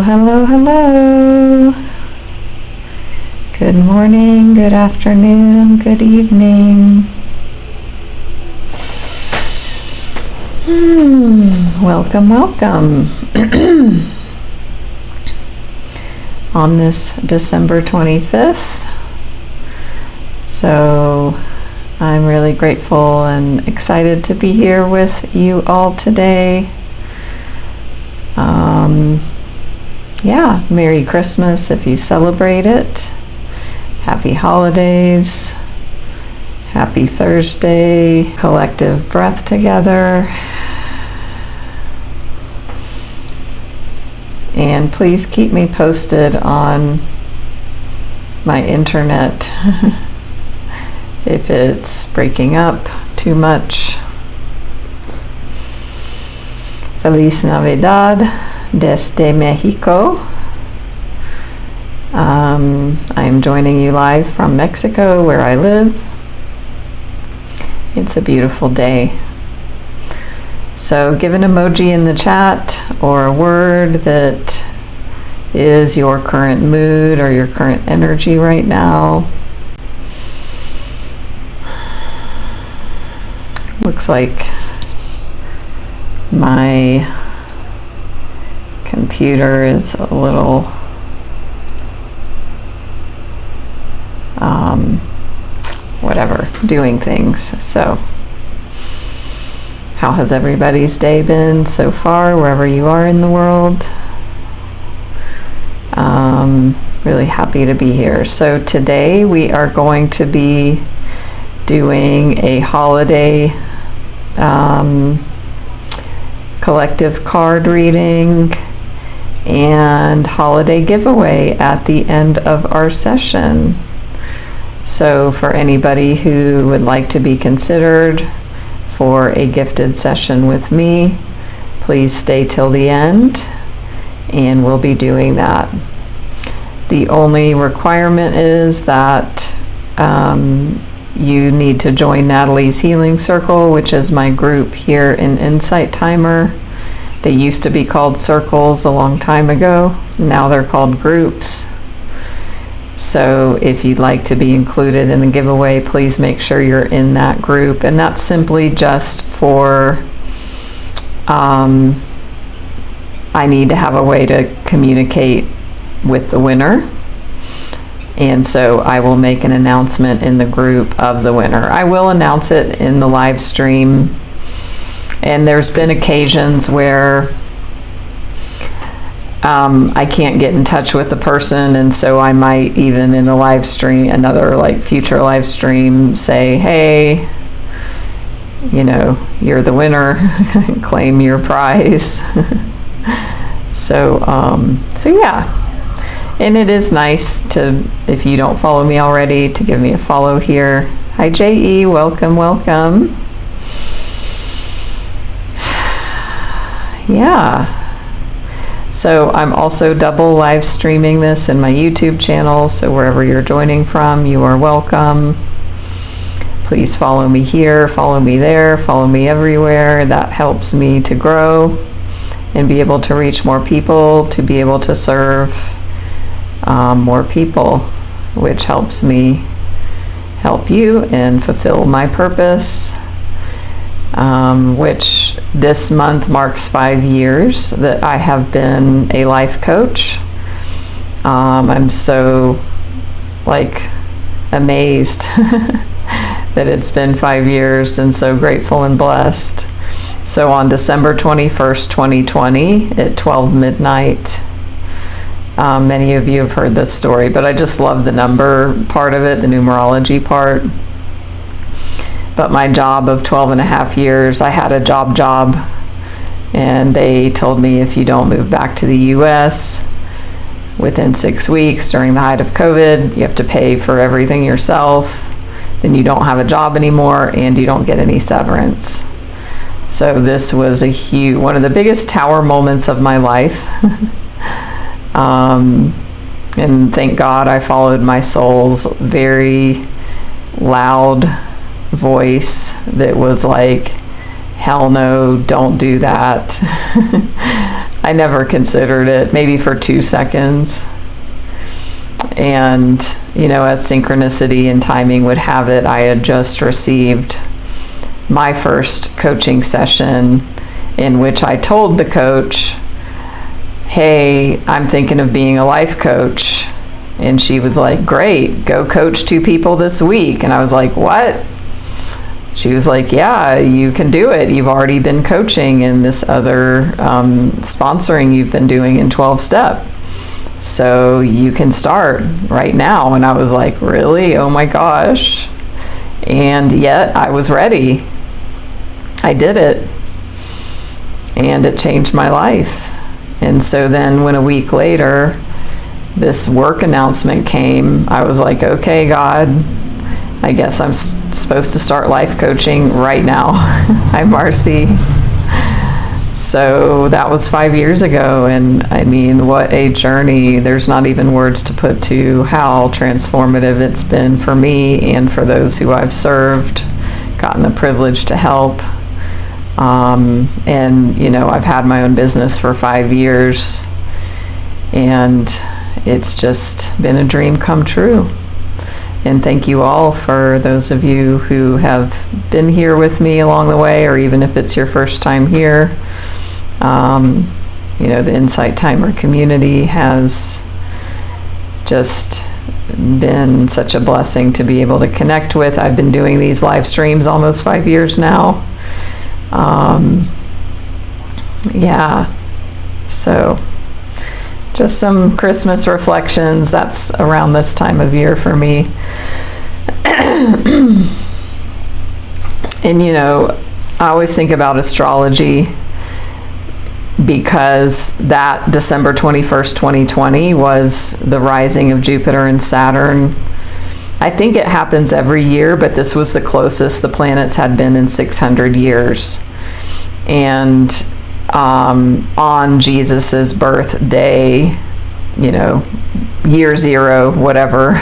Hello, hello, hello. Good morning, good afternoon, good evening. Welcome, welcome. On this December 25th. So I'm really grateful and excited to be here with you all today. Merry Christmas if you celebrate it. Happy holidays. Happy Thursday. Collective breath together. And please keep me posted on my internet if it's breaking up too much. Feliz Navidad desde Mexico. I'm joining you live from Mexico where I live. It's a beautiful day. So give an emoji in the chat or a word that is your current mood or your current energy right now. Looks like my computer is a little doing things. So how has everybody's day been so far, wherever you are in the world? Really happy to be here. So today we are going to be doing a holiday collective card reading and holiday giveaway at the end of our session. So for anybody who would like to be considered for a gifted session with me, please stay till the end and we'll be doing that. The only requirement is that you need to join Natalie's Healing Circle, which is my group here in Insight Timer. They used to be called circles a long time ago. Now they're called groups. So if you'd like to be included in the giveaway, please make sure you're in that group. And that's simply just for, I need to have a way to communicate with the winner. And so I will make an announcement in the group of the winner. I will announce it in the live stream. And there's been occasions where I can't get in touch with the person, and so I might even in the live stream, another future live stream, say, hey, you're the winner, claim your prize. So yeah. And it is nice to, if you don't follow me already, to give me a follow here. Hi J.E., welcome, welcome. Yeah. So I'm also double live streaming this in my YouTube channel, so wherever you're joining from, you are welcome. Please follow me here, follow me there, follow me everywhere. That helps me to grow and be able to reach more people, to be able to serve more people, which helps me help you and fulfill my purpose, which this month marks 5 years that I have been a life coach. I'm so amazed that it's been 5 years and so grateful and blessed. So on December 21st, 2020 at 12 midnight, many of you have heard this story, but I just love the number part of it, the numerology part. But my job of 12 and a half years, I had a job, and they told me if you don't move back to the US within 6 weeks during the height of COVID, you have to pay for everything yourself, then you don't have a job anymore, and you don't get any severance. So this was one of the biggest tower moments of my life. And thank God I followed my soul's very loud voice that was like, hell no, don't do that. I never considered it, maybe for 2 seconds. And, as synchronicity and timing would have it, I had just received my first coaching session in which I told the coach, hey, I'm thinking of being a life coach. And she was like, great, go coach 2 people this week. And I was like, what? She was like, yeah, you can do it. You've already been coaching in this other sponsoring you've been doing in 12-step. So you can start right now. And I was like, really? Oh my gosh. And yet I was ready. I did it. And it changed my life. And so then when a week later, this work announcement came, I was like, okay, God, I guess I'm supposed to start life coaching right now. Hi, Marcy. So that was 5 years ago, and I mean, what a journey. There's not even words to put to how transformative it's been for me and for those who I've served, gotten the privilege to help. And, I've had my own business for 5 years, and it's just been a dream come true. And thank you all for those of you who have been here with me along the way, or even if it's your first time here. The Insight Timer community has just been such a blessing to be able to connect with. I've been doing these live streams almost 5 years now. So just some Christmas reflections. That's around this time of year for me. And I always think about astrology because that December 21st, 2020 was the rising of Jupiter and Saturn. I think it happens every year, but this was the closest the planets had been in 600 years. And on Jesus's birthday, year 0, whatever,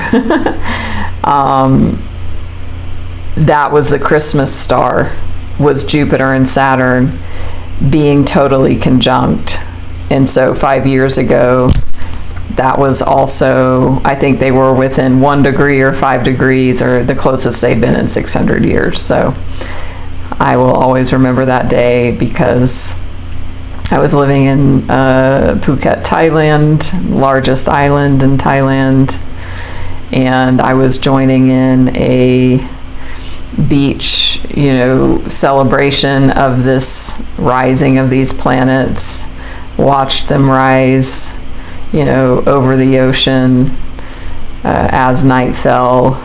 that was the Christmas star, was Jupiter and Saturn being totally conjunct. And so 5 years ago, that was also, I think they were within 1 degree or 5 degrees, or the closest they'd been in 600 years. So I will always remember that day because I was living in Phuket, Thailand, largest island in Thailand, and I was joining in a beach, celebration of this rising of these planets, watched them rise, over the ocean as night fell,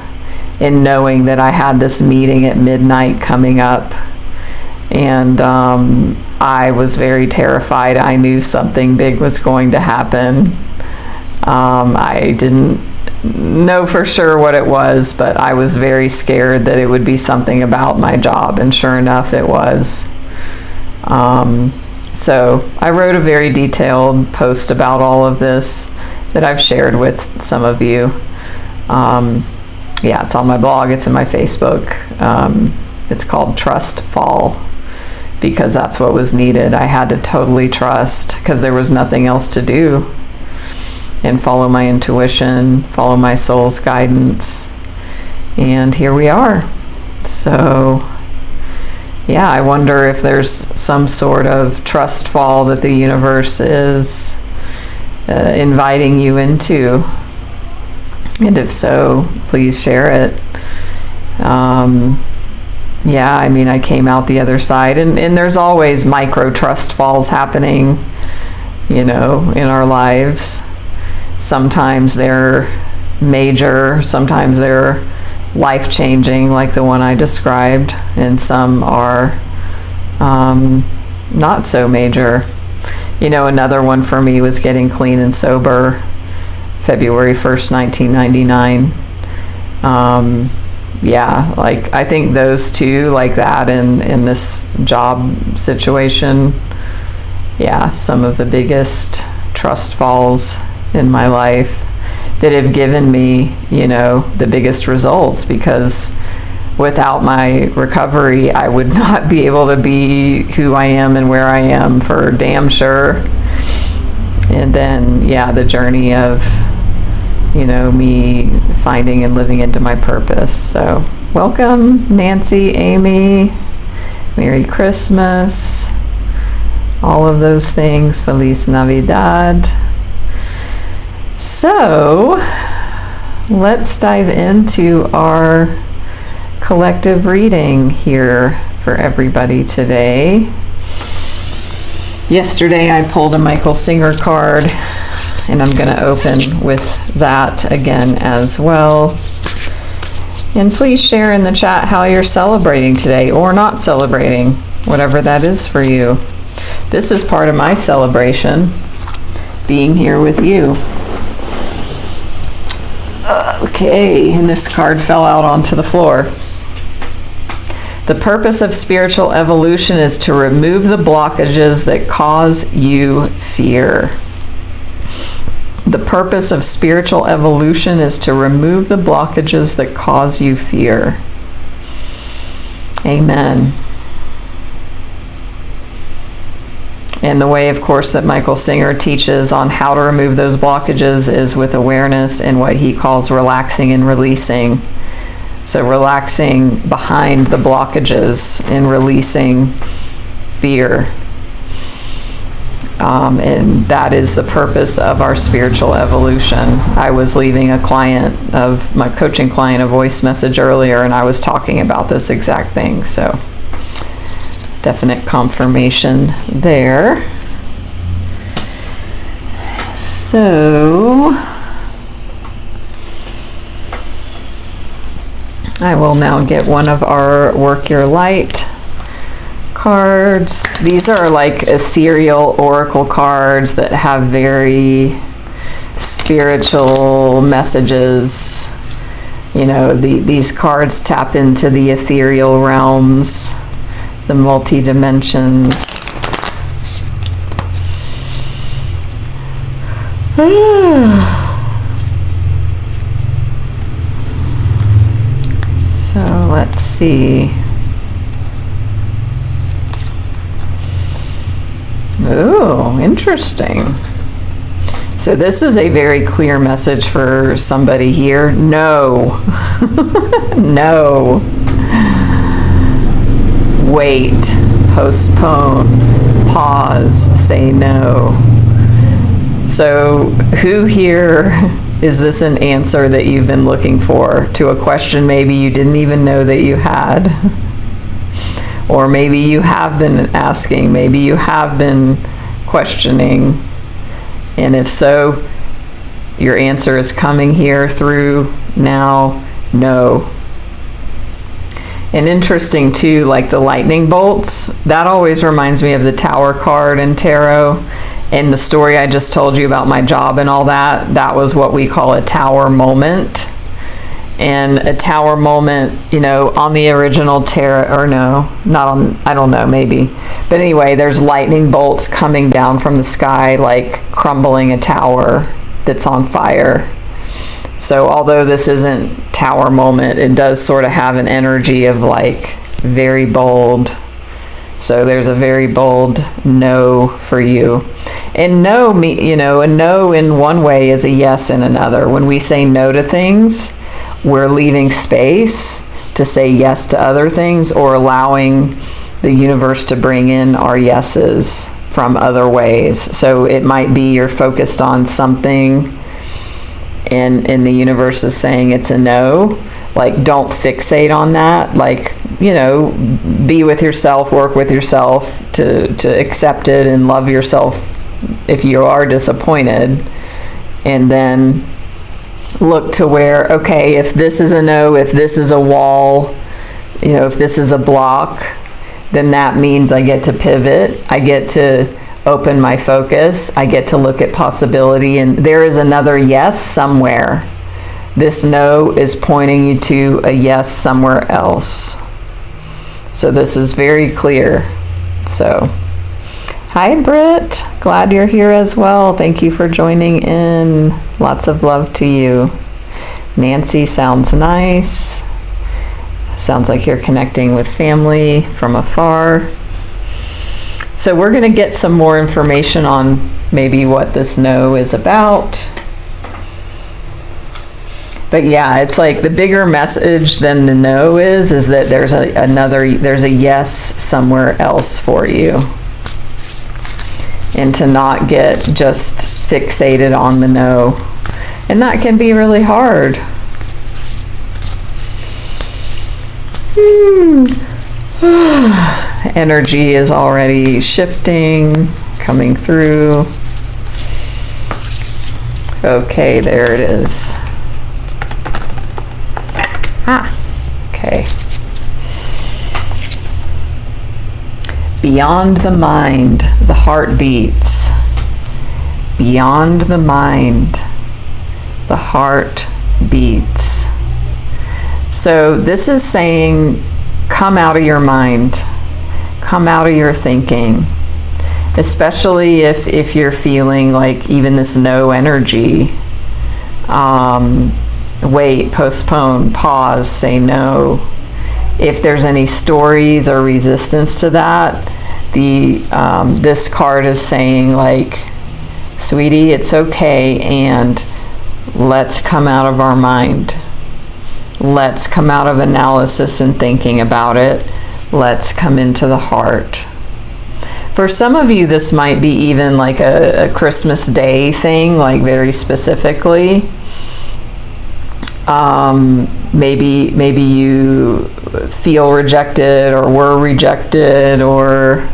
and knowing that I had this meeting at midnight coming up. And I was very terrified. I knew something big was going to happen. I didn't know for sure what it was, but I was very scared that it would be something about my job, and sure enough it was. So I wrote a very detailed post about all of this that I've shared with some of you. It's on my blog, it's in my Facebook. It's called Trust Fall, because that's what was needed. I had to totally trust, because there was nothing else to do, and follow my intuition, follow my soul's guidance. And here we are. So I wonder if there's some sort of trust fall that the universe is inviting you into. And if so, please share it. I came out the other side, and there's always micro trust falls happening, in our lives. Sometimes they're major, sometimes they're life-changing, like the one I described, and some are not so major. Another one for me was getting clean and sober, February 1st, 1999. I think those two, like that, and in this job situation, some of the biggest trust falls in my life that have given me, the biggest results, because without my recovery, I would not be able to be who I am and where I am, for damn sure. And then, yeah, the journey of, me finding and living into my purpose. So welcome, Nancy, Amy, Merry Christmas, all of those things. Feliz Navidad. So let's dive into our collective reading here for everybody today. Yesterday I pulled a Michael Singer card, and I'm going to open with that again as well. And please share in the chat how you're celebrating today, or not celebrating, whatever that is for you. This is part of my celebration, being here with you. Okay, and this card fell out onto the floor. The purpose of spiritual evolution is to remove the blockages that cause you fear. The purpose of spiritual evolution is to remove the blockages that cause you fear. Amen. And the way, of course, that Michael Singer teaches on how to remove those blockages is with awareness and what he calls relaxing and releasing. So relaxing behind the blockages and releasing fear. And that is the purpose of our spiritual evolution. I was leaving my coaching client a voice message earlier, and I was talking about this exact thing. So definite confirmation there. So I will now get one of our Work Your Light cards. These are like ethereal oracle cards that have very spiritual messages. These cards tap into the ethereal realms, the multi-dimensions. So let's see. Oh, interesting. So this is a very clear message for somebody here. No. No. Wait. Postpone. Pause. Say no. So who here is this an answer that you've been looking for to a question maybe you didn't even know that you had? Or maybe you have been asking, maybe you have been questioning. And if so, your answer is coming here through now, no. And interesting too, like the lightning bolts, that always reminds me of the Tower card in tarot. And the story I just told you about my job and all that, that was what we call a tower moment. And a tower moment, on the original tarot, or no, not on, I don't know, maybe. But anyway, there's lightning bolts coming down from the sky, like crumbling a tower that's on fire. So although this isn't tower moment, it does sort of have an energy of like very bold. So there's a very bold no for you. And no, a no in one way is a yes in another. When we say no to things, we're leaving space to say yes to other things, or allowing the universe to bring in our yeses from other ways. So it might be you're focused on something and the universe is saying it's a no. Like, don't fixate on that. Like, be with yourself, work with yourself to accept it and love yourself if you are disappointed. And then look to where, okay, if this is a no, if this is a wall, if this is a block, then that means I get to pivot. I get to open my focus. I get to look at possibility, and there is another yes somewhere. This no is pointing you to a yes somewhere else. So this is very clear. So, hi Britt, glad you're here as well. Thank you for joining in. Lots of love to you. Nancy sounds nice. Sounds like you're connecting with family from afar. So we're going to get some more information on maybe what this no is about. But yeah, it's like the bigger message than the no is that there's there's a yes somewhere else for you. And to not get just fixated on the no. And that can be really hard. Energy is already shifting, coming through. Okay, there it is. Okay. Beyond the mind, the heart beats. Beyond the mind, the heart beats. So this is saying, come out of your mind, come out of your thinking, especially if you're feeling like even this no energy. Wait, postpone, pause, say no. If there's any stories or resistance to that, this card is saying like, sweetie, it's okay, and let's come out of our mind. Let's come out of analysis and thinking about it. Let's come into the heart. For some of you, this might be even like a Christmas Day thing, like very specifically. Maybe you feel rejected or were rejected, or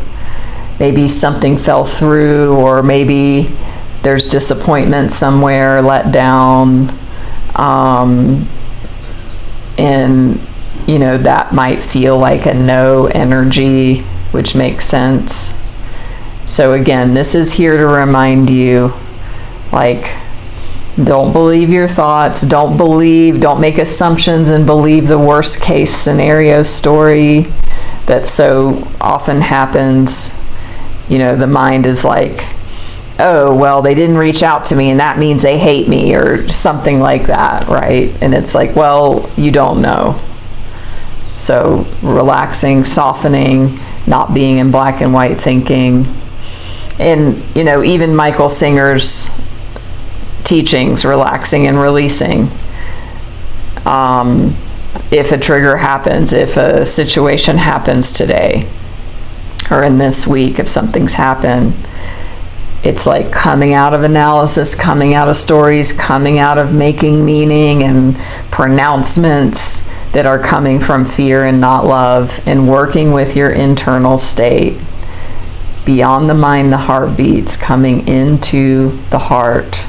maybe something fell through, or maybe there's disappointment somewhere, let down, and that might feel like a no energy, which makes sense. So again, this is here to remind you, like, don't believe your thoughts, don't make assumptions and believe the worst case scenario story that so often happens. The mind is like, oh, well, they didn't reach out to me and that means they hate me, or something like that, right? And it's like, well, you don't know. So relaxing, softening, not being in black and white thinking. And, even Michael Singer's teachings, relaxing and releasing. If a trigger happens, if a situation happens today, or in this week, if something's happened, it's like coming out of analysis, coming out of stories, coming out of making meaning and pronouncements that are coming from fear and not love, and working with your internal state. Beyond the mind, the heart beats, coming into the heart.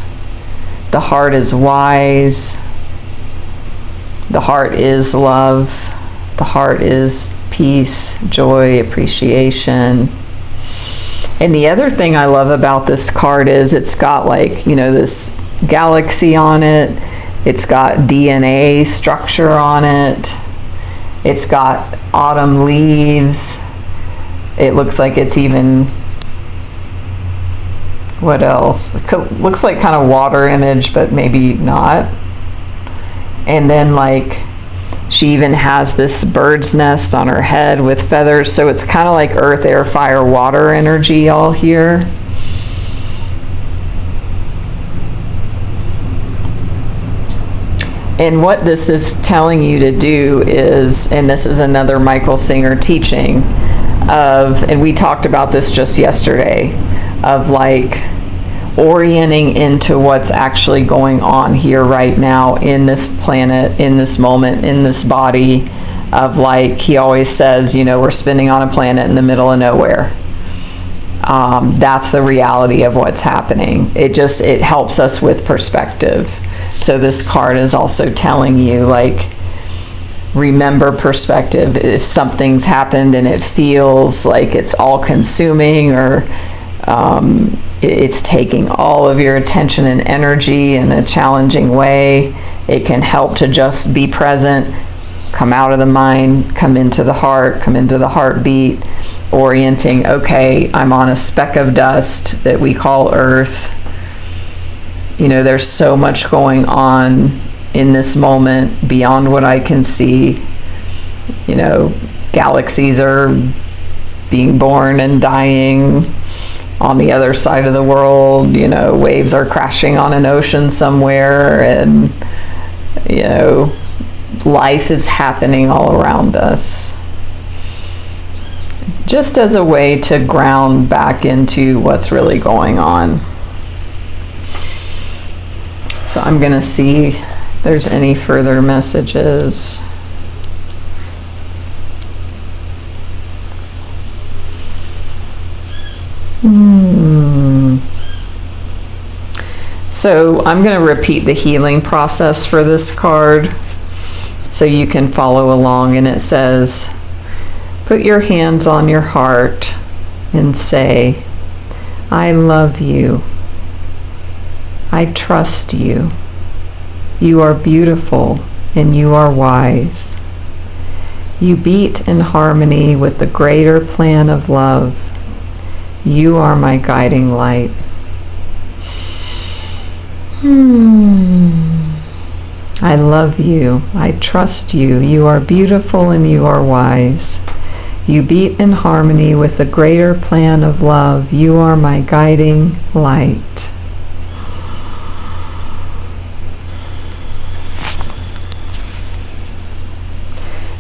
The heart is wise. The heart is love. The heart is peace, joy, appreciation. And the other thing I love about this card is it's got like, this galaxy on it. It's got DNA structure on it. It's got autumn leaves. It looks like it's even, what else? Looks like kind of water image, but maybe not. And then like she even has this bird's nest on her head with feathers. So it's kind of like earth, air, fire, water energy all here. And what this is telling you to do is, and this is another Michael Singer teaching of, and we talked about this just yesterday, of like orienting into what's actually going on here right now in this planet, in this moment, in this body, of like, he always says, we're spinning on a planet in the middle of nowhere. That's the reality of what's happening. It helps us with perspective. So this card is also telling you, like, remember perspective. If something's happened and it feels like it's all consuming, or it's taking all of your attention and energy in a challenging way, it can help to just be present, come out of the mind, come into the heart, come into the heartbeat, orienting, okay, I'm on a speck of dust that we call Earth. There's so much going on in this moment beyond what I can see. Galaxies are being born and dying on the other side of the world. You know, waves are crashing on an ocean somewhere, and, you know, life is happening all around us. Just as a way to ground back into what's really going on. So I'm going to see if there's any further messages. So I'm going to repeat the healing process for this card so you can follow along. And it says, put your hands on your heart and say, I love you. I trust you. You are beautiful and you are wise. You beat in harmony with the greater plan of love. You are my guiding light. I love you. I trust you. You are beautiful and you are wise. You beat in harmony with the greater plan of love. You are my guiding light.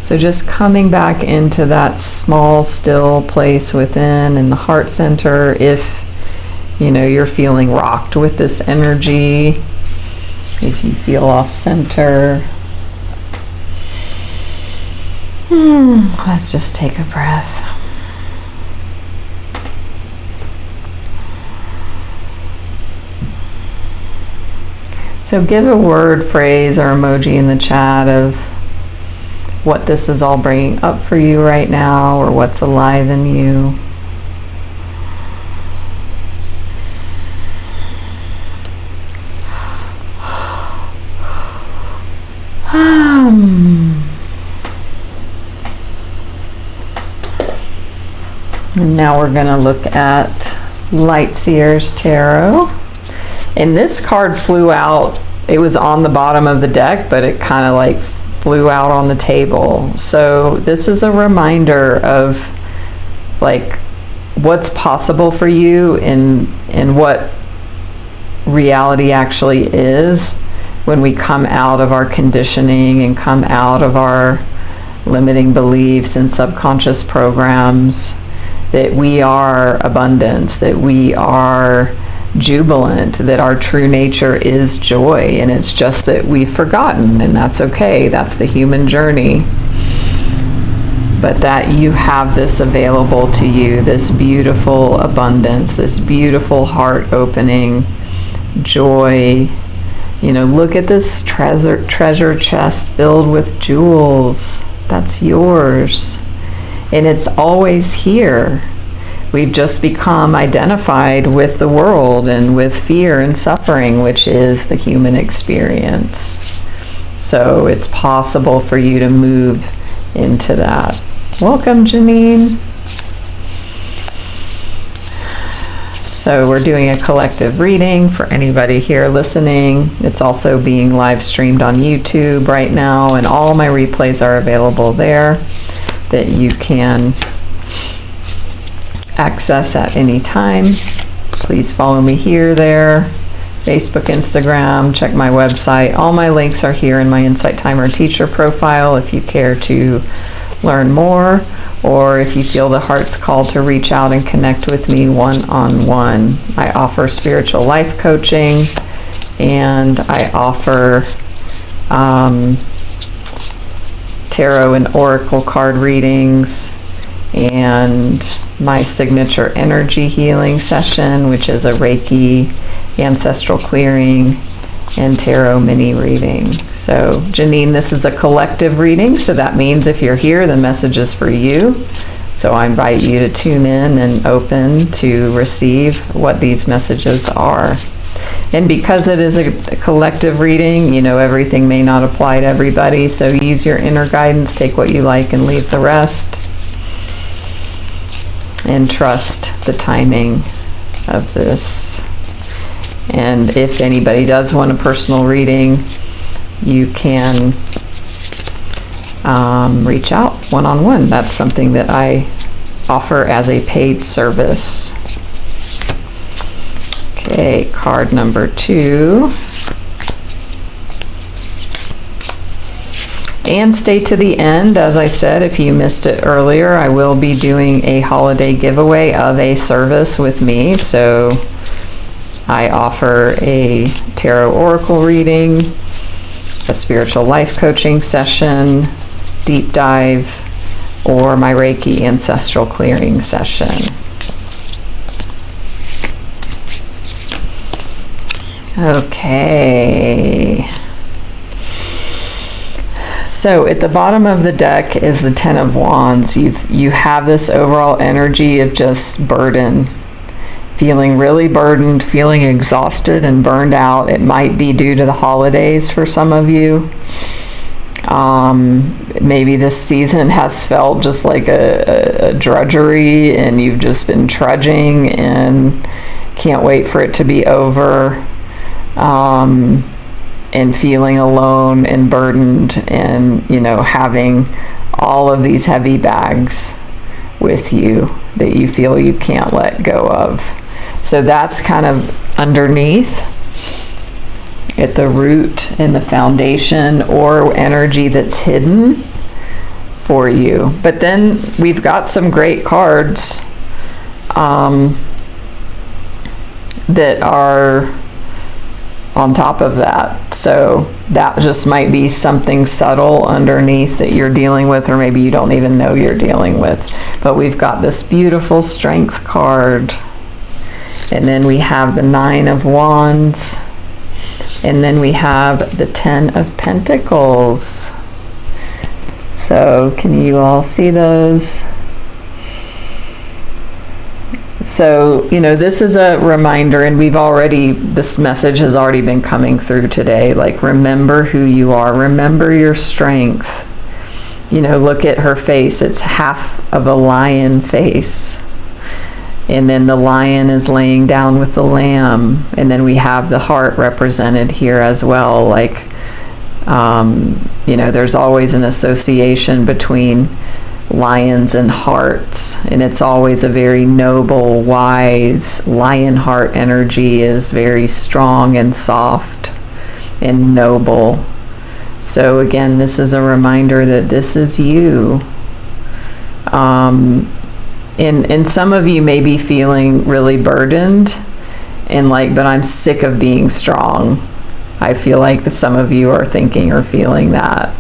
So just coming back into that small, still place within in the heart center. If, you know, you're feeling rocked with this energy, if you feel off center, let's just take a breath. So give a word, phrase, or emoji in the chat of what this is all bringing up for you right now, or what's alive in you. And now we're going to look at Light Seers Tarot. And this card flew out. It was on the bottom of the deck, but it kind of like flew out on the table. So this is a reminder of like what's possible for you and what reality actually is when we come out of our conditioning and come out of our limiting beliefs and subconscious programs, that we are abundance, that we are jubilant, that our true nature is joy, and it's just that we've forgotten, and that's okay. That's the human journey. But that you have this available to you, this beautiful abundance, this beautiful heart opening joy. You know, look at this treasure chest filled with jewels. That's yours. And it's always here. We've just become identified with the world and with fear and suffering, which is the human experience. So it's possible for you to move into that. Welcome, Janine. So we're doing a collective reading for anybody here listening. It's also being live streamed on YouTube right now, and all my replays are available there that you can access at any time. Please follow me here, there, Facebook, Instagram, check my website. All my links are here in my Insight Timer teacher profile if you care to learn more, or if you feel the heart's call to reach out and connect with me one-on-one. I offer spiritual life coaching, and I offer tarot and oracle card readings, and my signature energy healing session, which is a Reiki, ancestral clearing, and tarot mini reading. So Janine, this is a collective reading, so that means if you're here, the message is for you. So I invite you to tune in and open to receive what these messages are. And because it is a collective reading, you know, everything may not apply to everybody, so use your inner guidance, take what you like and leave the rest. And trust the timing of this. And if anybody does want a personal reading, you can reach out one-on-one. That's something that I offer as a paid service. Okay, card number 2. And stay to the end. As I said, if you missed it earlier, I will be doing a holiday giveaway of a service with me. So I offer a tarot oracle reading, a spiritual life coaching session, deep dive, or my Reiki ancestral clearing session. Okay. So at the bottom of the deck is the Ten of Wands. You have this overall energy of just burden, feeling really burdened, feeling exhausted and burned out. It might be due to the holidays for some of you. Maybe this season has felt just like a drudgery, and you've just been trudging and can't wait for it to be over. And feeling alone and burdened, and having all of these heavy bags with you that you feel you can't let go of. So that's kind of underneath at the root and the foundation, or energy that's hidden for you. But then we've got some great cards that are on top of that. So that just might be something subtle underneath that you're dealing with, or maybe you don't even know you're dealing with. But we've got this beautiful Strength card, and then we have the Nine of Wands, and then we have the Ten of Pentacles. So can you all see those? So, this is a reminder, and this message has already been coming through today. Like, remember who you are. Remember your strength. Look at her face. It's half of a lion face. And then the lion is laying down with the lamb. And then we have the heart represented here as well. Like, there's always an association between lions and hearts, and it's always a very noble, wise lion heart energy is very strong and soft and noble. So again, this is a reminder that this is you. And some of you may be feeling really burdened and but I'm sick of being strong. I feel like some of you are thinking or feeling that.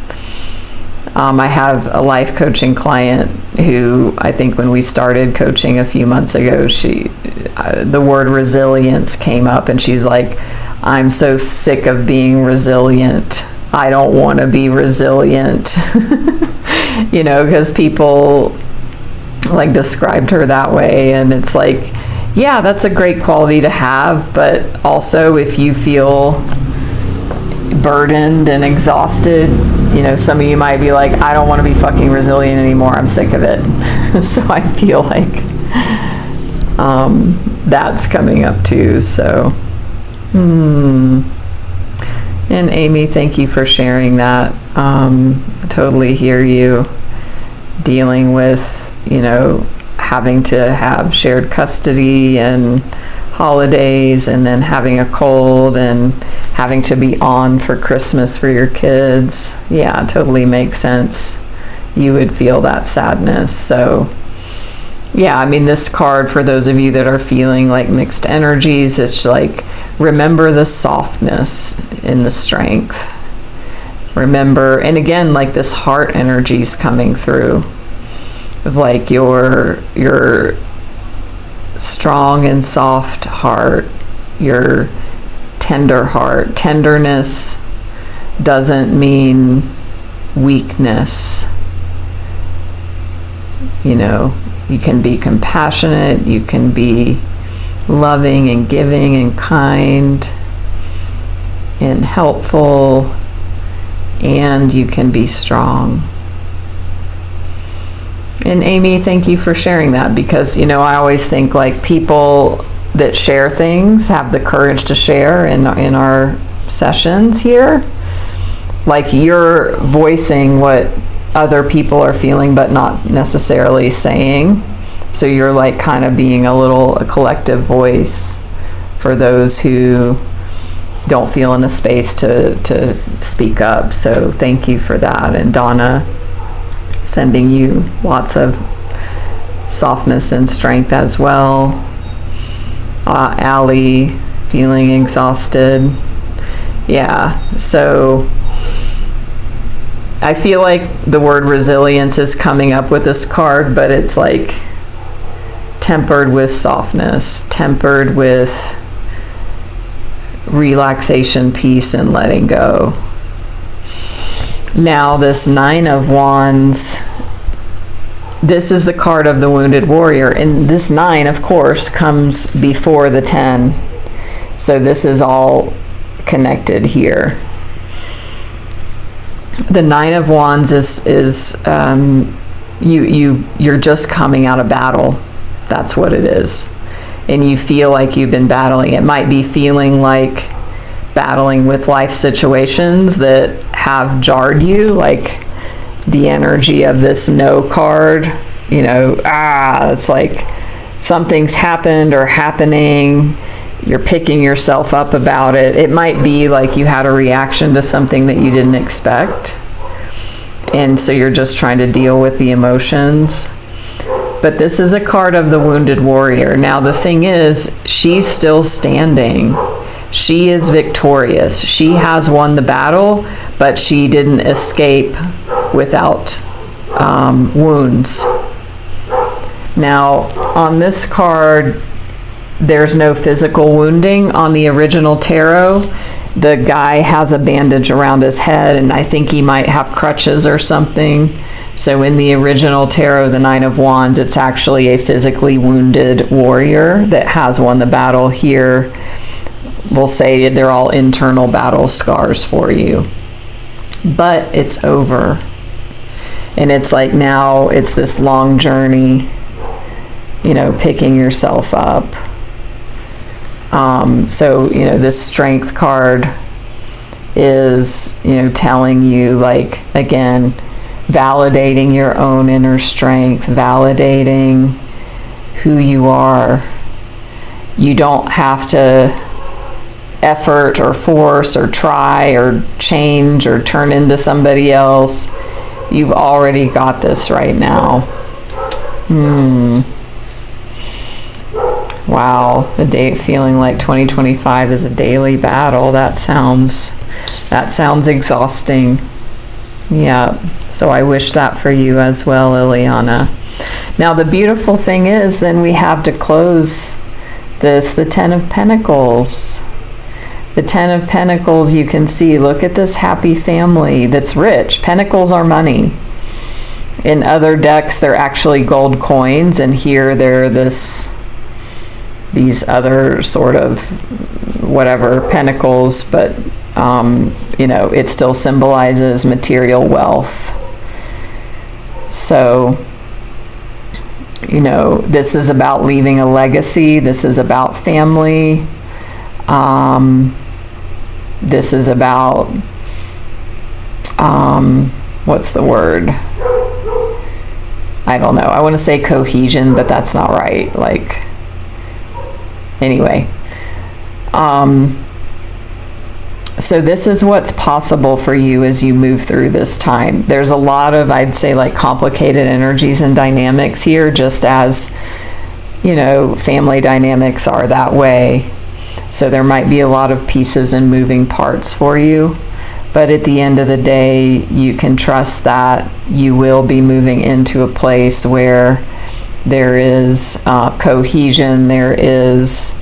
I have a life coaching client who, I think when we started coaching a few months ago, the word resilience came up, and she's like, I'm so sick of being resilient. I don't want to be resilient. Because people described her that way, and it's like, yeah, that's a great quality to have, but also if you feel burdened and exhausted, some of you might be like, I don't want to be fucking resilient anymore, I'm sick of it. So I feel like that's coming up too. So and Amy, thank you for sharing that. I totally hear you, dealing with having to have shared custody and holidays, and then having a cold and having to be on for Christmas for your kids. Yeah, it totally makes sense. You would feel that sadness. So yeah, this card, for those of you that are feeling like mixed energies, it's like, remember the softness and the strength. Remember, and again, this heart energy is coming through, of your strong and soft heart, your tender heart. Tenderness doesn't mean weakness. You can be compassionate, you can be loving and giving and kind and helpful, and you can be strong. And Amy, thank you for sharing that, because I always think people that share things have the courage to share in our sessions here. You're voicing what other people are feeling but not necessarily saying, So you're like kind of being a collective voice for those who don't feel in a space to speak up. So thank you for that. And Donna, sending you lots of softness and strength as well. Allie, feeling exhausted. Yeah, so I feel like the word resilience is coming up with this card, but it's like tempered with softness, tempered with relaxation, peace, and letting go. Now this Nine of Wands, this is the card of the wounded warrior, and this 9 of course comes before the 10, so this is all connected here. The Nine of Wands is you're just coming out of battle. That's what it is. And you feel like you've been battling. It might be feeling like battling with life situations that have jarred you, like the energy of this No card, it's like something's happened or happening. You're picking yourself up about it. It might be like you had a reaction to something that you didn't expect. And so you're just trying to deal with the emotions. But this is a card of the wounded warrior. Now the thing is, she's still standing. She is victorious. She has won the battle, but she didn't escape without wounds. Now on this card, there's no physical wounding. On the original tarot, the guy has a bandage around his head, and I think he might have crutches or something. So in the original tarot, the Nine of Wands, it's actually a physically wounded warrior that has won the battle. Here, we'll say they're all internal battle scars for you. But it's over. And it's like now it's this long journey, picking yourself up. So, this strength card is, telling you, like, again, validating your own inner strength, validating who you are. You don't have to effort or force or try or change or turn into somebody else. You've already got this right now. Wow, feeling like 2025 is a daily battle. That sounds exhausting. Yeah, so I wish that for you as well, Liliana. Now the beautiful thing is, then we have to close this, the Ten of Pentacles. The Ten of Pentacles, you can see, look at this happy family that's rich. Pentacles are money. In other decks, they're actually gold coins, and here they're these other sort of whatever pentacles, but it still symbolizes material wealth. So this is about leaving a legacy. This is about family. This is about what's the word? I don't know. I want to say cohesion, but that's not right. Like, anyway, so this is what's possible for you as you move through this time. There's a lot of, I'd say, like complicated energies and dynamics here, just as, family dynamics are that way. So there might be a lot of pieces and moving parts for you. But at the end of the day, you can trust that you will be moving into a place where there is cohesion, there is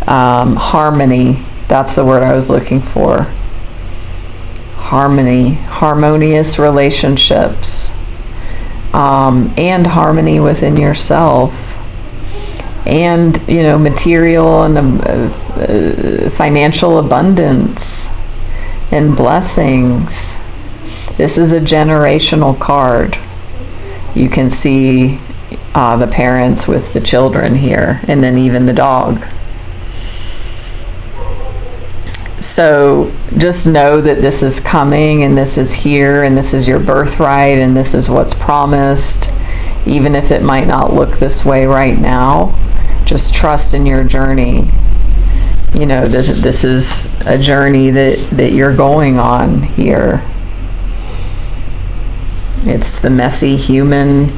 harmony. That's the word I was looking for. Harmony, harmonious relationships, and harmony within yourself, and material and financial abundance and blessings. This is a generational card. You can see the parents with the children here, and then even the dog. So just know that this is coming, and this is here, and this is your birthright, and this is what's promised. even if it might not look this way right now. Just trust in your journey. You know, this is a journey that you're going on here. It's the messy human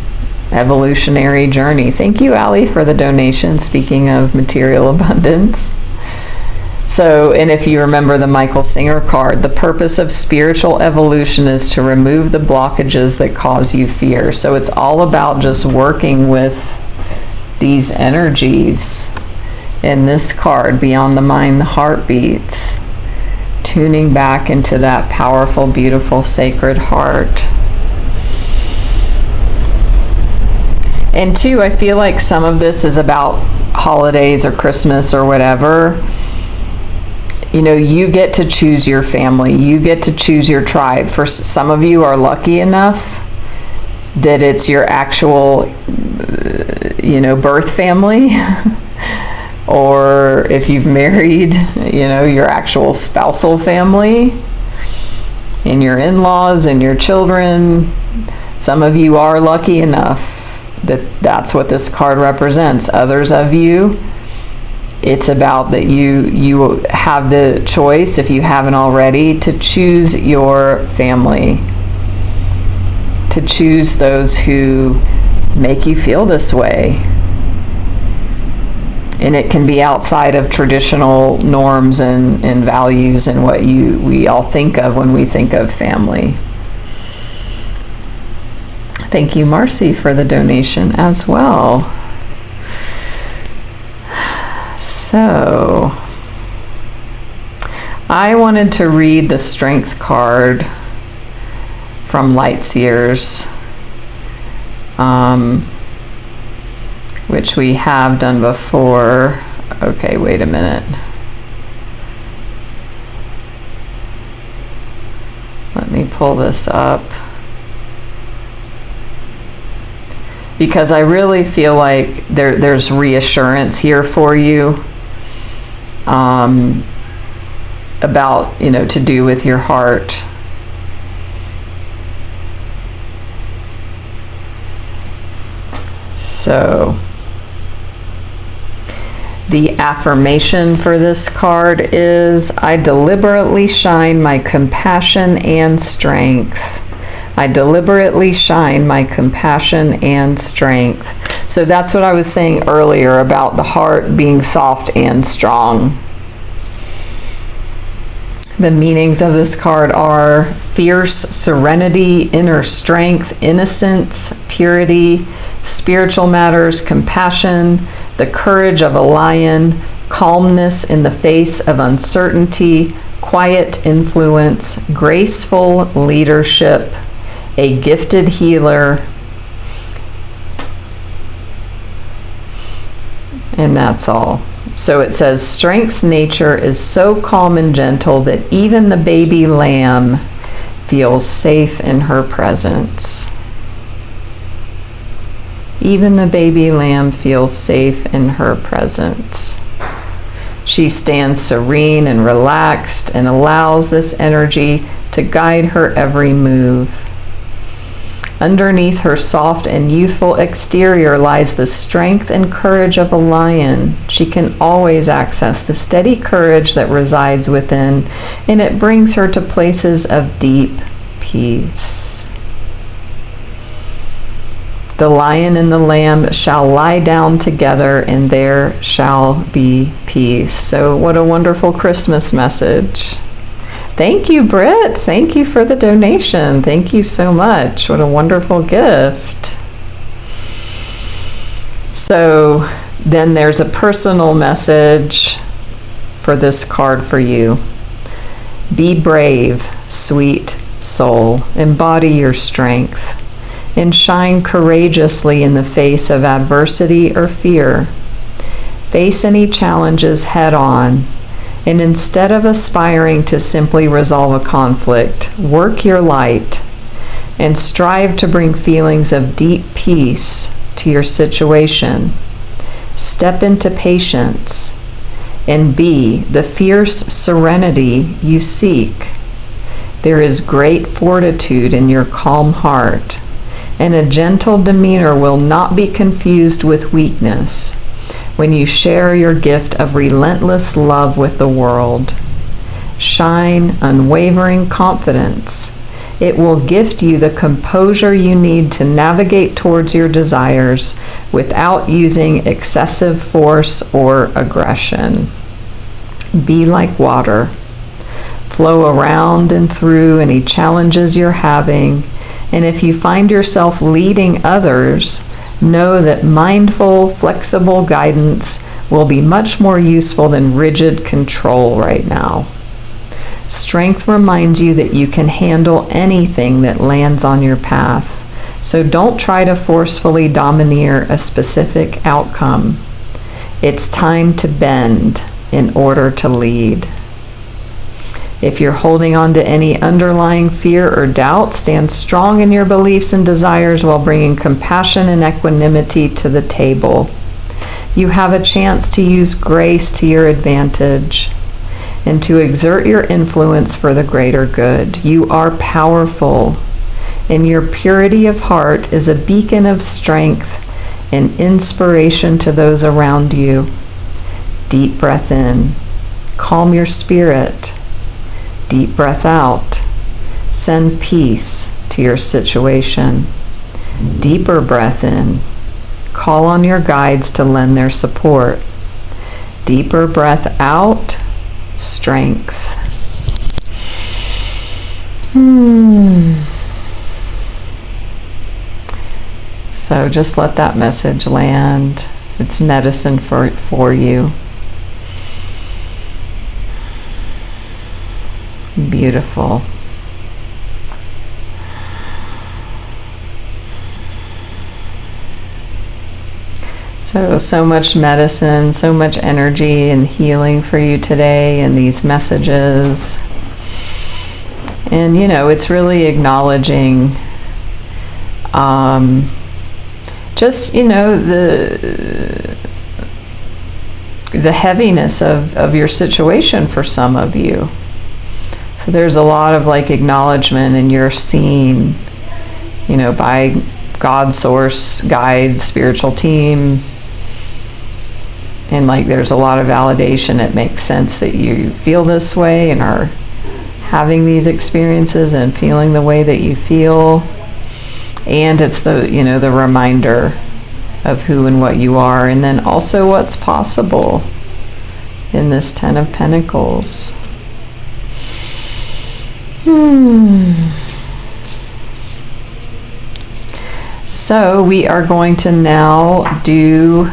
evolutionary journey. Thank you, Allie, for the donation, speaking of material abundance. So, and if you remember the Michael Singer card, the purpose of spiritual evolution is to remove the blockages that cause you fear. So it's all about just working with these energies. In this card, beyond the mind, the heart beats, tuning back into that powerful, beautiful, sacred heart. And two, I feel like some of this is about holidays or Christmas or whatever. You know, you get to choose your family. You get to choose your tribe. For some of you are lucky enough that it's your actual, you know, birth family. Or if you've married, you know, your actual spousal family and your in-laws and your children. Some of you are lucky enough that that's what this card represents. Others of you, it's about that you have the choice, if you haven't already, to choose your family, to choose those who make you feel this way. And it can be outside of traditional norms and values and what we all think of when we think of family. Thank you, Marcy, for the donation as well. So, I wanted to read the Strength card from Lightseers, which we have done before. Okay, wait a minute. Let me pull this up. Because I really feel like there's reassurance here for you about, you know, to do with your heart. So, the affirmation for this card is, I deliberately shine my compassion and strength. I deliberately shine my compassion and strength. So that's what I was saying earlier about the heart being soft and strong. The meanings of this card are fierce serenity, inner strength, innocence, purity, spiritual matters, compassion, the courage of a lion, calmness in the face of uncertainty, quiet influence, graceful leadership, a gifted healer, and that's all. So it says, strength's nature is so calm and gentle that even the baby lamb feels safe in her presence. Even the baby lamb feels safe in her presence. She stands serene and relaxed and allows this energy to guide her every move. Underneath her soft and youthful exterior lies the strength and courage of a lion. She can always access the steady courage that resides within, and it brings her to places of deep peace. The lion and the lamb shall lie down together, and there shall be peace. So what a wonderful Christmas message. Thank you, Britt. Thank you for the donation. Thank you so much. What a wonderful gift. So then there's a personal message for this card for you. Be brave, sweet soul. Embody your strength and shine courageously in the face of adversity or fear. Face any challenges head on. And instead of aspiring to simply resolve a conflict, work your light and strive to bring feelings of deep peace to your situation. Step into patience and be the fierce serenity you seek. There is great fortitude in your calm heart, and a gentle demeanor will not be confused with weakness when you share your gift of relentless love with the world. Shine unwavering confidence. It will gift you the composure you need to navigate towards your desires without using excessive force or aggression. Be like water. Flow around and through any challenges you're having, and if you find yourself leading others, know that mindful, flexible guidance will be much more useful than rigid control right now. Strength reminds you that you can handle anything that lands on your path, so don't try to forcefully domineer a specific outcome. It's time to bend in order to lead. If you're holding on to any underlying fear or doubt, stand strong in your beliefs and desires while bringing compassion and equanimity to the table. You have a chance to use grace to your advantage and to exert your influence for the greater good. You are powerful, and your purity of heart is a beacon of strength and inspiration to those around you. Deep breath in. Calm your spirit. Deep breath out. Send peace to your situation. Deeper breath in. Call on your guides to lend their support. Deeper breath out. Strength. So just let that message land. It's medicine for you. Beautiful. So much medicine, so much energy and healing for you today in these messages. And it's really acknowledging just the heaviness of your situation for some of you. So there's a lot of acknowledgement, and you're seen by God, source, guides, spiritual team. And there's a lot of validation. It makes sense that you feel this way and are having these experiences and feeling the way that you feel. And it's the reminder of who and what you are, and then also what's possible in this Ten of Pentacles. So we are going to now do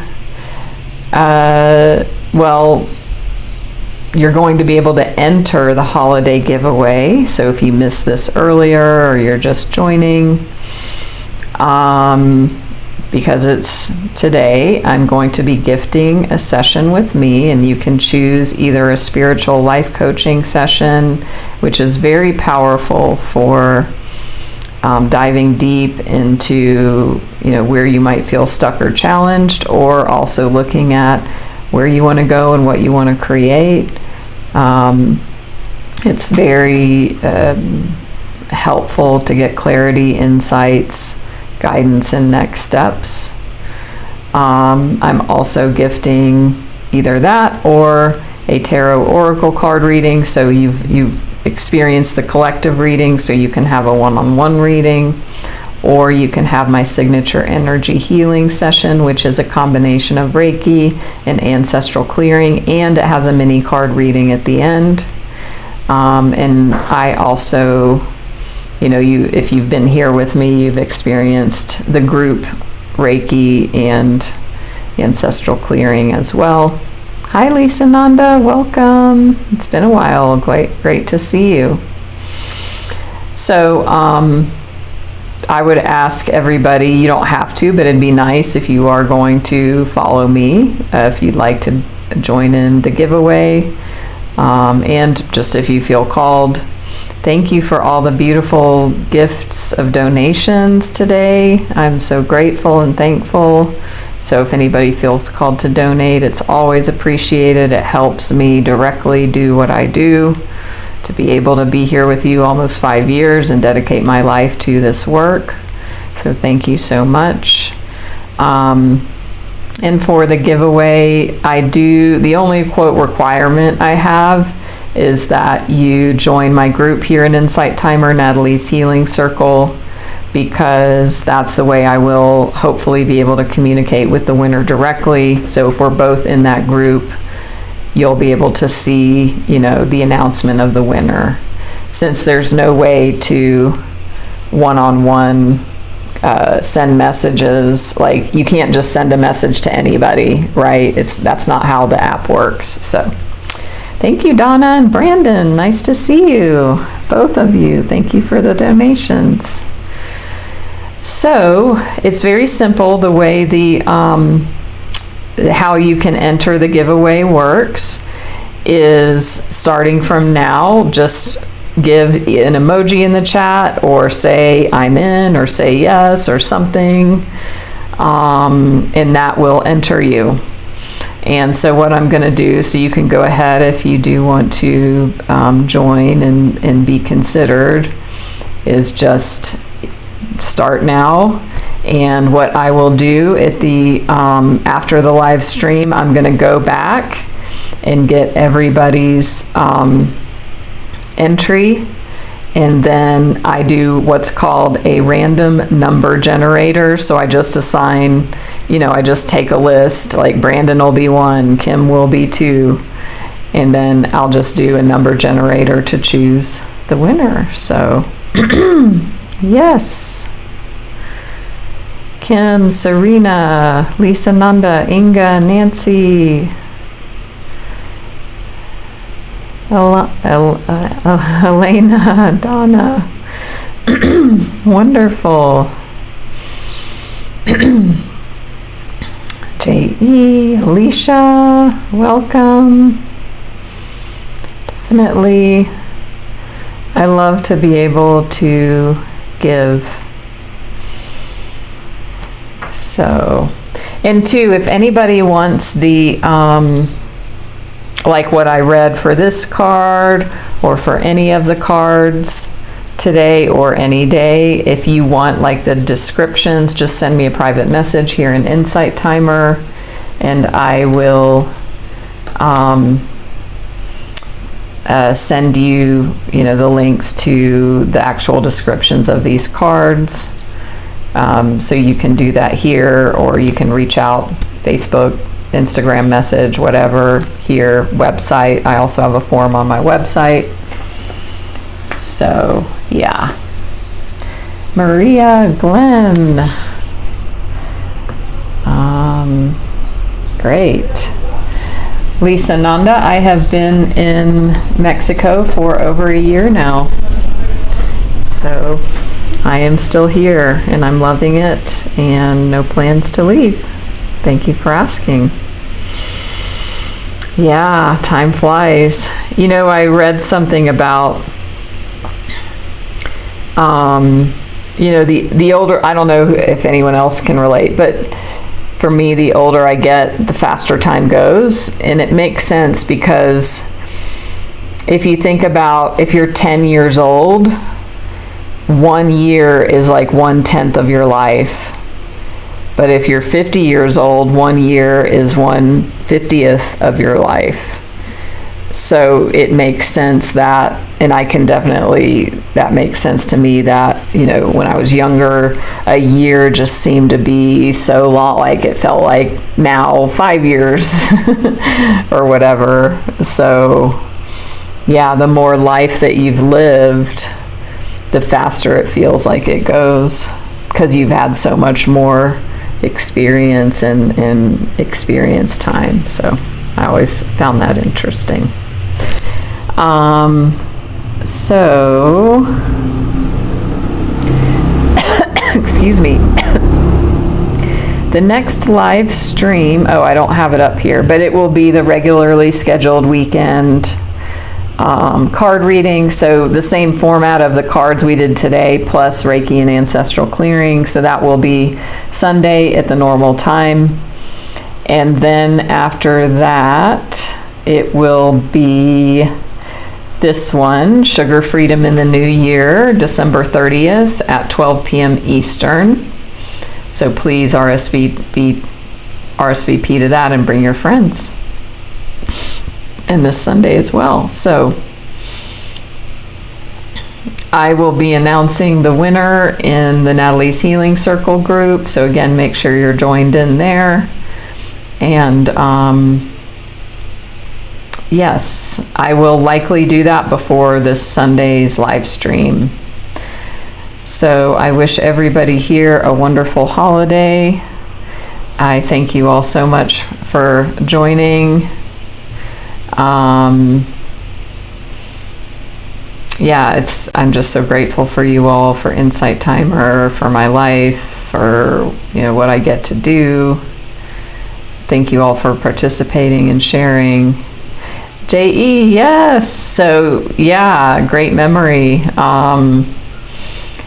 you're going to be able to enter the holiday giveaway. So if you missed this earlier or you're just joining, because it's today, I'm going to be gifting a session with me, and you can choose either a spiritual life coaching session, which is very powerful for diving deep into where you might feel stuck or challenged, or also looking at where you want to go and what you want to create. It's very helpful to get clarity, insights, guidance, and next steps. I'm also gifting either that or a tarot oracle card reading, so you've experienced the collective reading, so you can have a one-on-one reading, or you can have my signature energy healing session, which is a combination of Reiki and ancestral clearing, and it has a mini card reading at the end. And I also, if you've been here with me, you've experienced the group Reiki and ancestral clearing as well. Hi, Lisa Nanda, welcome. It's been a while. Great to see you. So I would ask everybody, you don't have to, but it'd be nice if you are going to follow me, if you'd like to join in the giveaway, and just if you feel called. Thank you for all the beautiful gifts of donations today. I'm so grateful and thankful. So if anybody feels called to donate, it's always appreciated. It helps me directly do what I do, to be able to be here with you almost 5 years and dedicate my life to this work. So thank you so much. And for the giveaway, the only quote requirement I have is that you join my group here in Insight Timer, Natalie's Healing Circle, because that's the way I will hopefully be able to communicate with the winner directly. So if we're both in that group, you'll be able to see, the announcement of the winner. Since there's no way to one-on-one send messages, like you can't just send a message to anybody, right? That's not how the app works. So thank you, Donna and Brandon. Nice to see you, both of you. Thank you for the donations. So it's very simple the way how you can enter the giveaway works is starting from now, just give an emoji in the chat or say I'm in or say yes or something, and that will enter you. And so what I'm going to do, so you can go ahead if you do want to join and be considered, is just start now. And what I will do at the after the live stream, I'm going to go back and get everybody's entry, and then I do what's called a random number generator. So I just assign, I just take a list, like Brandon will be 1, Kim will be 2, and then I'll just do a number generator to choose the winner. So yes. Kim, Serena, Lisa, Nanda, Inga, Nancy, Elena, Donna. Wonderful. J.E., Alicia, welcome. Definitely. I love to be able to give. So, and two, if anybody wants the, like what I read for this card or for any of the cards today or any day, if you want like the descriptions, just send me a private message here in Insight Timer, and I will send you, the links to the actual descriptions of these cards. So you can do that here, or you can reach out, Facebook, Instagram message, whatever, here, website. I also have a form on my website. So, yeah. Maria Glenn. Great. Lisa Nanda, I have been in Mexico for over a year now. So I am still here and I'm loving it and no plans to leave. Thank you for asking. Yeah, time flies. I read something about, the older, I don't know if anyone else can relate, but for me, the older I get, the faster time goes. And it makes sense because if you think about, if you're 10 years old, 1 year is like 1/10 of your life. But if you're 50 years old, 1 year is 1/50th of your life. So it makes sense that, and that makes sense to me that, when I was younger, a year just seemed to be so long, like it felt like now 5 years or whatever. So yeah, the more life that you've lived, the faster it feels like it goes, because you've had so much more experience and experience time. So I always found that interesting. So excuse me. The next live stream, I don't have it up here, but it will be the regularly scheduled weekend card reading. So the same format of the cards we did today, plus Reiki and ancestral clearing. So that will be Sunday at the normal time. And then after that, it will be This one, Sugar Freedom in the New Year, December 30th at 12 p.m. Eastern. So please RSVP to that and bring your friends. And this Sunday as well. So I will be announcing the winner in the Natalie's Healing Circle group. So again, make sure you're joined in there. And yes, I will likely do that before this Sunday's live stream. So I wish everybody here a wonderful holiday. I thank you all so much for joining. Yeah, I'm just so grateful for you all, for Insight Timer, for my life, for what I get to do. Thank you all for participating and sharing. JE, yes. So yeah, great memory.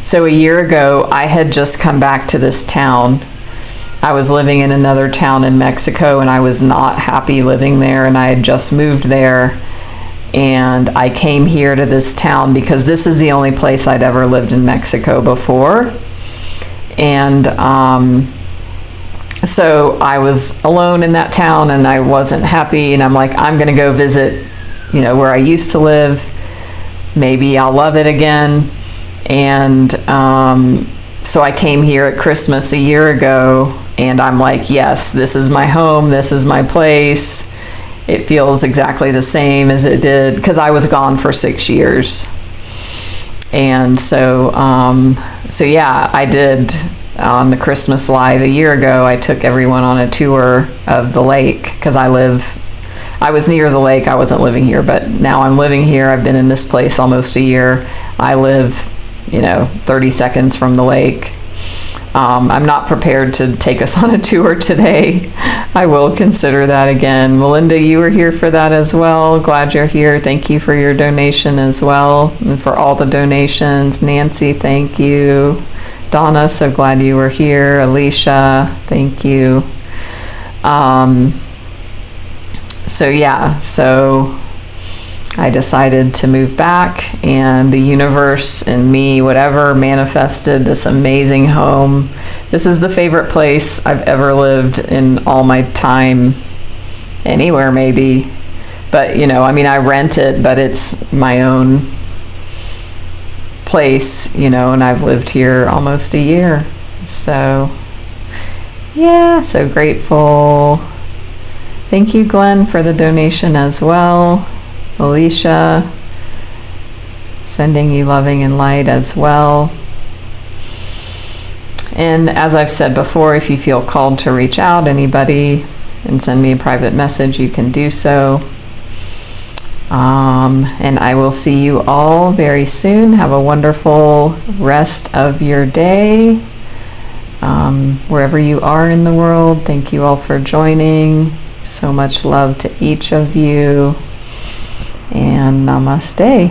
So a year ago, I had just come back to this town. I was living in another town in Mexico, and I was not happy living there, and I had just moved there. And I came here to this town because this is the only place I'd ever lived in Mexico before. And so I was alone in that town, and I wasn't happy, and I'm like, I'm gonna go visit, where I used to live. Maybe I'll love it again. And so I came here at Christmas a year ago, and I'm like, yes, this is my home, this is my place. It feels exactly the same as it did, because I was gone for 6 years. And so yeah, I did on the Christmas Live a year ago, I took everyone on a tour of the lake, because I was near the lake. I wasn't living here, but now I'm living here. I've been in this place almost a year. I live, 30 seconds from the lake. I'm not prepared to take us on a tour today. I will consider that again. Melinda, you were here for that as well. Glad you're here. Thank you for your donation as well, and for all the donations. Nancy, thank you. Donna, so glad you were here. Alicia, thank you. So I decided to move back, and the universe and me, whatever, manifested this amazing home. This is the favorite place I've ever lived in all my time, anywhere maybe. But, I rent it, but it's my own place, and I've lived here almost a year. So, yeah, so grateful. Thank you, Glenn, for the donation as well. Alicia, sending you loving and light as well. And as I've said before, if you feel called to reach out, anybody, and send me a private message, you can do so. And I will see you all very soon. Have a wonderful rest of your day. Wherever you are in the world, thank you all for joining. So much love to each of you. And namaste.